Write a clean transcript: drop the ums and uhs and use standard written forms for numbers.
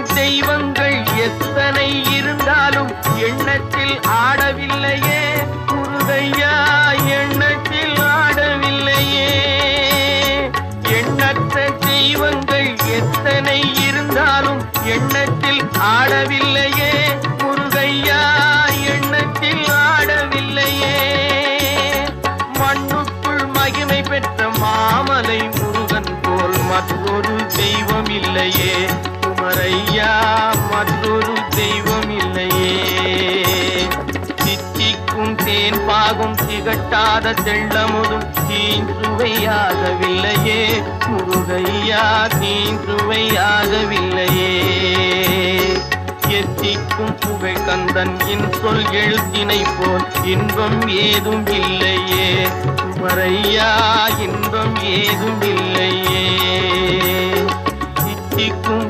தெய்வங்கள் எத்தனை இருந்தாலும் எண்ணத்தில் ஆடவில்லையே முருகையா, எண்ணத்தில் ஆடவில்லையே. எண்ணற்ற தெய்வங்கள் எத்தனை இருந்தாலும் எண்ணத்தில் ஆடவில்லையே முருகையா, எண்ணத்தில் ஆடவில்லையே. மண்ணுக்குள் மகிமை பெற்ற மாமலை முருகன் போல் மற்றொரு தெய்வம் இல்லையே குமரையா, மற்றொரு தெய்வம் இல்லையே. தித்திக்கும் தேன் பாகும் திகட்டாத தெள்ளமுதும் தீஞ்சுவையாகவில்லையே முருகையா, தீஞ்சுவையாகவில்லையே. எத்திக்கும் புகழ் கந்தன் சொல் எழுத்தினை போல் இன்பம் ஏதும் இல்லையே குமரையா, இன்பம் ஏதும் இல்லையே. தித்திக்கும்